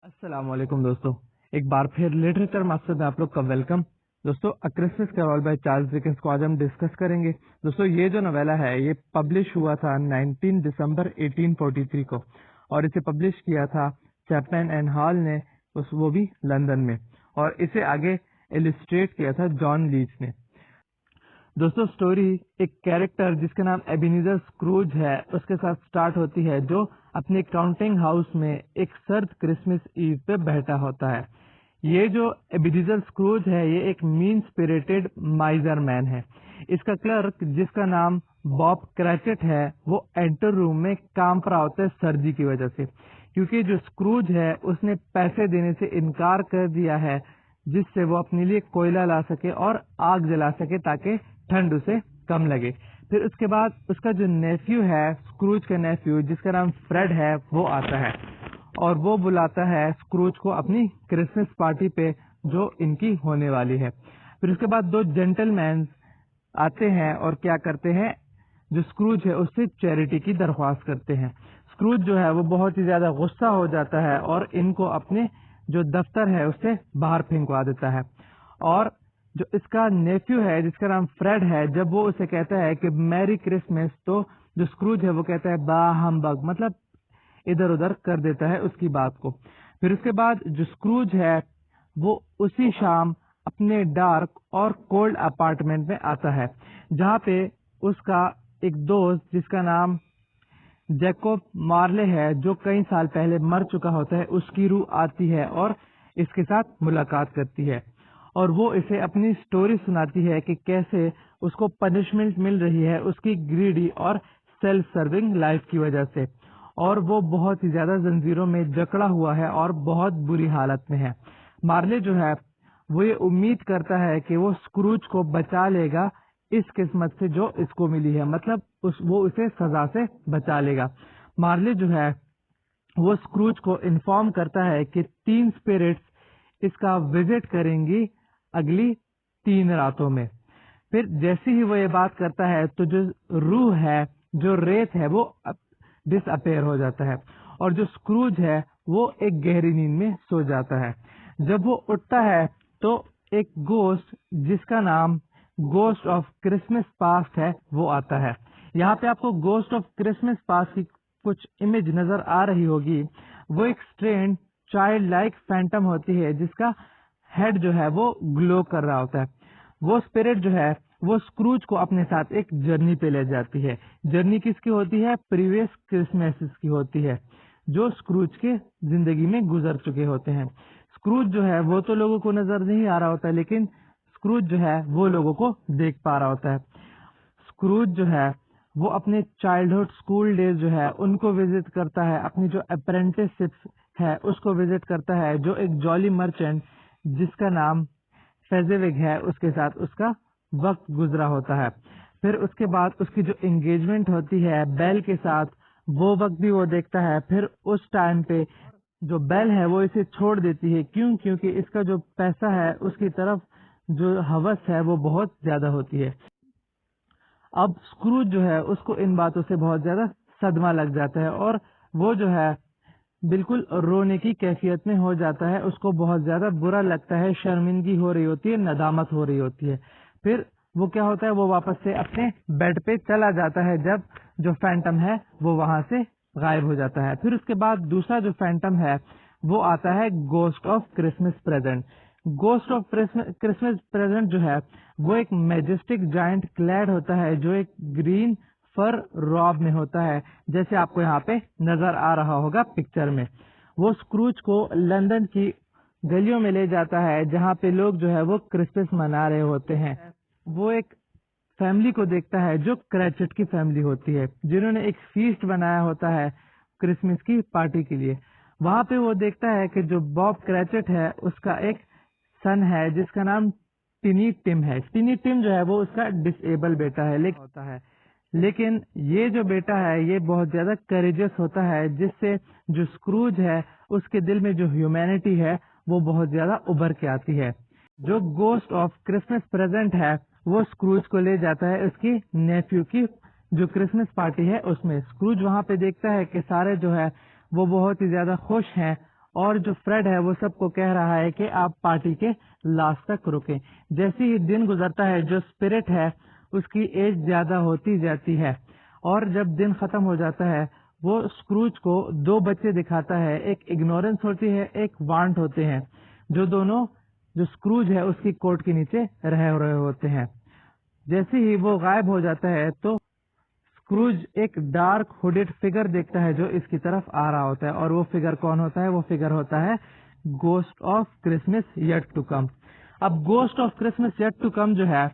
अस्सलाम वालेकुम दोस्तों, एक बार फिर लिटरेचर मास्टर में आप लोग का वेलकम। दोस्तों, a Christmas carol by Charles Dickens को आज हम डिस्कस करेंगे। दोस्तों, ये जो नवेला है ये पब्लिश हुआ था 19 दिसंबर 1843 को और इसे पब्लिश किया था चैपमैन एंड हॉल ने, वो भी लंदन में, और इसे आगे इलिस्ट्रेट किया था जॉन लीच ने। दोस्तों, स्टोरी एक कैरेक्टर जिसका नाम एबिनेजर स्क्रूज है उसके साथ स्टार्ट होती है, जो अपने काउंटिंग हाउस में एक सर्द क्रिसमस ईव पे बैठा होता है। ये जो एबिनेजर स्क्रूज है ये एक मीन स्पिरिटेड माइजर मैन है। इसका क्लर्क जिसका नाम बॉब क्रैचेट है वो एंटर रूम में काम पर होता है सर्दी की वजह से, क्योंकि जो स्क्रूज है उसने पैसे देने से इनकार कर दिया है जिससे वो अपने लिए कोयला ला सके और आग जला सके ताकि ठंड उसे कम लगे। फिर उसके बाद उसका जो नेफ्यू है, स्क्रूज का नेफ्यू जिसका नाम फ्रेड है, वो आता है और वो बुलाता है स्क्रूज को अपनी क्रिसमस पार्टी पे जो इनकी होने वाली है। फिर उसके बाद दो जेंटलमैन आते हैं और क्या करते हैं, जो स्क्रूज है उससे चैरिटी की दरख्वास्त करते हैं। स्क्रूज जो है वो बहुत ही ज्यादा गुस्सा हो जाता है और इनको अपने जो दफ्तर है उससे बाहर फेंकवा देता है। और जो इसका नेफ्यू है जिसका नाम फ्रेड है, जब वो उसे कहता है कि मैरी क्रिसमस, तो जो स्क्रूज है वो कहता है बा हम्बग, मतलब इधर उधर कर देता है उसकी बात को। फिर उसके बाद जो स्क्रूज है वो उसी शाम अपने डार्क और कोल्ड अपार्टमेंट में आता है, जहाँ पे उसका एक दोस्त जिसका नाम जैकोब मार्ले है, जो कई साल पहले मर चुका होता है, उसकी रूह आती है और इसके साथ मुलाकात करती है और वो इसे अपनी स्टोरी सुनाती है कि कैसे उसको पनिशमेंट मिल रही है उसकी ग्रीडी और सेल्फ सर्विंग लाइफ की वजह से, और वो बहुत ही ज्यादा जंजीरों में जकड़ा हुआ है और बहुत बुरी हालत में है। मार्ले जो है वो ये उम्मीद करता है कि वो स्क्रूज को बचा लेगा इस किस्मत से जो इसको मिली है, मतलब वो उसे सजा से बचा लेगा। मार्ले जो है वो स्क्रूज को इन्फॉर्म करता है कि 3 स्पिरिट्स इसका विजिट करेंगी अगली 3 रातों में। फिर जैसे ही वो ये बात करता है तो जो रूह है, जो रेत है, वो डिसअपेयर हो जाता है और जो स्क्रूज है वो एक गहरी नींद में सो जाता है। जब वो उठता है तो एक गोस्ट जिसका नाम गोस्ट ऑफ क्रिसमस पास्ट है वो आता है। यहाँ पे आपको गोस्ट ऑफ क्रिसमस पास्ट की कुछ इमेज नजर आ रही होगी। वो एक स्ट्रेंड चाइल्ड लाइक फैंटम होती है जिसका हेड जो है वो ग्लो कर रहा होता है। वो स्पिरिट जो है वो स्क्रूज को अपने साथ एक जर्नी पे ले जाती है। जर्नी किसकी होती है? प्रीवियस क्रिसमस की होती है जो स्क्रूज के जिंदगी में गुजर चुके होते हैं। स्क्रूज जो है वो तो लोगों को नजर नहीं आ रहा होता है, लेकिन स्क्रूज जो है वो लोगों को देख पा रहा होता है। स्क्रूज जो है वो अपने चाइल्डहुड स्कूल डेज जो है उनको विजिट करता है, अपनी जो अप्रेंटिसशिप है उसको विजिट करता है, जो एक जॉली मर्चेंट जिसका नाम फेजेविग है उसके साथ उसका वक्त गुजरा होता है। फिर उसके बाद उसकी जो एंगेजमेंट होती है बेल के साथ, वो वक्त भी वो देखता है। फिर उस टाइम पे जो बेल है वो इसे छोड़ देती है, क्योंकि इसका जो पैसा है उसकी तरफ जो हवस है वो बहुत ज्यादा होती है। अब स्क्रूज जो है उसको इन बातों से बहुत ज्यादा सदमा लग जाता है और वो जो है बिल्कुल रोने की कैफियत में हो जाता है। उसको बहुत ज्यादा बुरा लगता है, शर्मिंदगी हो रही होती है, नदामत हो रही होती है। फिर वो क्या होता है, वो वापस से अपने बेड पे चला जाता है जब जो फैंटम है वो वहां से गायब हो जाता है। फिर उसके बाद दूसरा जो फैंटम है वो आता है ghost of Christmas present. Ghost of Christmas present जो है वो एक मैजेस्टिक जायंट क्लैड होता है जो एक ग्रीन फर रॉब में होता है, जैसे आपको यहाँ पे नजर आ रहा होगा पिक्चर में। वो स्क्रूज को लंदन की गलियों में ले जाता है जहाँ पे लोग जो है वो क्रिसमस मना रहे होते हैं। वो एक फैमिली को देखता है जो क्रैचेट की फैमिली होती है, जिन्होंने एक फीस्ट बनाया होता है क्रिसमस की पार्टी के लिए। वहां पे वो देखता है कि जो बॉब क्रैचेट है उसका एक सन है जिसका नाम टिनी टिम है। टिनी टिम जो है वो उसका डिसेबल बेटा है, लेकिन ये जो बेटा है ये बहुत ज्यादा करेजियस होता है, जिससे जो स्क्रूज है उसके दिल में जो ह्यूमैनिटी है वो बहुत ज्यादा उभर के आती है। जो गोस्ट ऑफ क्रिसमस प्रेजेंट है वो स्क्रूज को ले जाता है उसकी नेफ्यू की जो क्रिसमस पार्टी है उसमें। स्क्रूज वहां पे देखता है कि सारे जो है वो बहुत ही ज्यादा खुश हैं और जो फ्रेड है वो सबको कह रहा है कि आप पार्टी के लास्ट तक रुकें। जैसे ही दिन गुजरता है जो स्पिरिट है उसकी एज ज्यादा होती जाती है, और जब दिन खत्म हो जाता है वो स्क्रूज को दो बच्चे दिखाता है, एक इग्नोरेंस होती है, एक वांट होते हैं, जो दोनों जो स्क्रूज है उसकी कोट के नीचे रह रहे होते हैं। जैसे ही वो गायब हो जाता है तो स्क्रूज एक डार्क हुडेड फिगर देखता है जो इसकी तरफ आ रहा होता है, और वो फिगर कौन होता है? वो फिगर होता है ghost of Christmas yet to come. अब ghost of Christmas yet to come जो है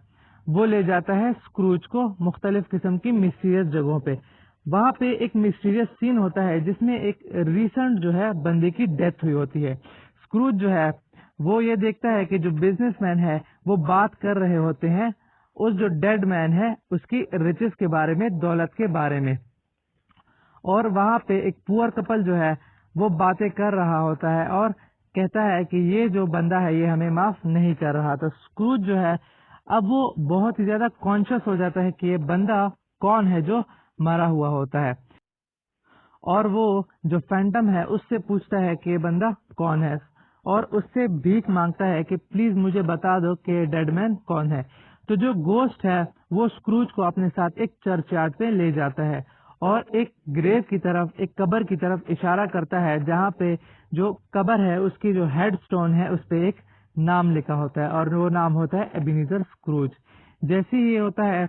वो ले जाता है स्क्रूज को मुख्तलिफ किस्म की मिस्टीरियस जगहों पे। वहां पे एक मिस्टीरियस सीन होता है जिसमें एक रिसेंट जो है बंदे की डेथ हुई होती है। स्क्रूज जो है वो ये देखता है कि जो बिजनेसमैन है वो बात कर रहे होते हैं उस जो डेड मैन है उसकी रिचेस के बारे में, दौलत के बारे में, और वहां पे एक पुअर कपल जो है वो बातें कर रहा होता है और कहता है कि ये जो बंदा है ये हमें माफ नहीं कर रहा। तो स्क्रूज जो है अब वो बहुत ही ज्यादा कॉन्शियस हो जाता है कि ये बंदा कौन है जो मरा हुआ होता है, और वो जो फैंटम है उससे पूछता है कि ये बंदा कौन है, और उससे भीख मांगता है कि प्लीज मुझे बता दो कि डेड मैन कौन है। तो जो गोस्ट है वो स्क्रूज को अपने साथ एक चर्चयार्ड पे ले जाता है और एक ग्रेव की तरफ, एक कबर की तरफ इशारा करता है, जहाँ पे जो कबर है उसकी जो हेड स्टोन है उस पे एक नाम लिखा होता है, और वो नाम होता है एबिनेजर स्क्रूज। जैसे ही ये होता है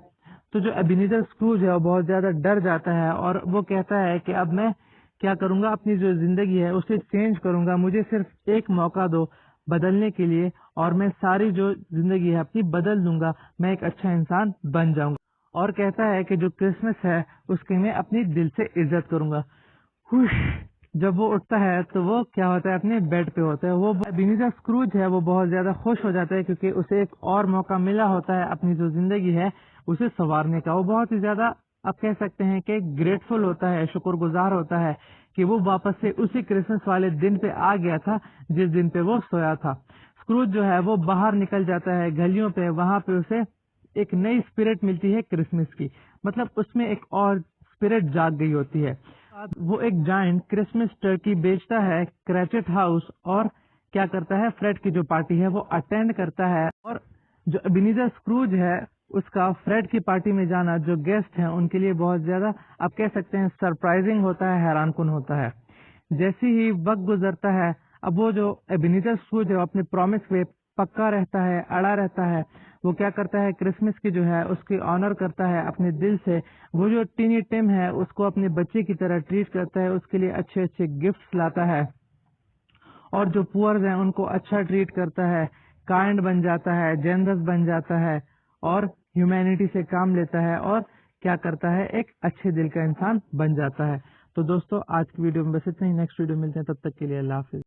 तो जो एबिनेजर स्क्रूज है वो बहुत ज्यादा डर जाता है और वो कहता है कि अब मैं क्या करूंगा, अपनी जो जिंदगी है उसे चेंज करूंगा, मुझे सिर्फ एक मौका दो बदलने के लिए, और मैं सारी जो जिंदगी है अपनी बदल दूंगा, मैं एक अच्छा इंसान बन जाऊंगा। और कहता है कि जो क्रिसमस है उसकी मैं अपनी दिल से इज्जत करूंगा। हुश, जब वो उठता है तो वो क्या होता है, अपने बेड पे होता है। वो एबिनेजर स्क्रूज है वो बहुत ज्यादा खुश हो जाता है क्योंकि उसे एक और मौका मिला होता है अपनी जो जिंदगी है उसे संवारने का। वो बहुत ही ज्यादा, आप कह सकते हैं कि ग्रेटफुल होता है, शुक्रगुजार होता है कि वो वापस से उसी क्रिसमस वाले दिन पे आ गया था जिस दिन पे वो सोया था। स्क्रूज जो है वो बाहर निकल जाता है गलियों पे, वहां पे उसे एक नई स्पिरिट मिलती है क्रिसमस की, मतलब उसमें एक और स्पिरिट जाग गई होती है। वो एक जायंट क्रिसमस टर्की बेचता है क्रैचेट हाउस, और क्या करता है, फ्रेड की जो पार्टी है वो अटेंड करता है, और जो एबिनेजर स्क्रूज है उसका फ्रेड की पार्टी में जाना जो गेस्ट हैं उनके लिए बहुत ज्यादा, आप कह सकते हैं, सरप्राइजिंग होता है, हैरानकुन होता है। जैसे ही वक्त गुजरता है अब वो जो एबिनेजर स्क्रूज है वो अपने प्रॉमिस पे पक्का रहता है, अड़ा रहता है। वो क्या करता है, क्रिसमस की जो है उसकी ऑनर करता है अपने दिल से। वो जो टीनी टिम है उसको अपने बच्चे की तरह ट्रीट करता है, उसके लिए अच्छे अच्छे गिफ्ट्स लाता है, और जो पुअर्स हैं उनको अच्छा ट्रीट करता है, काइंड बन जाता है, जेनरस बन जाता है, और ह्यूमैनिटी से काम लेता है, और क्या करता है, एक अच्छे दिल का इंसान बन जाता है। तो दोस्तों आज की वीडियो में बस इतना ही। नेक्स्ट वीडियो मिलते हैं, तब तक के लिए अल्लाह हाफिज।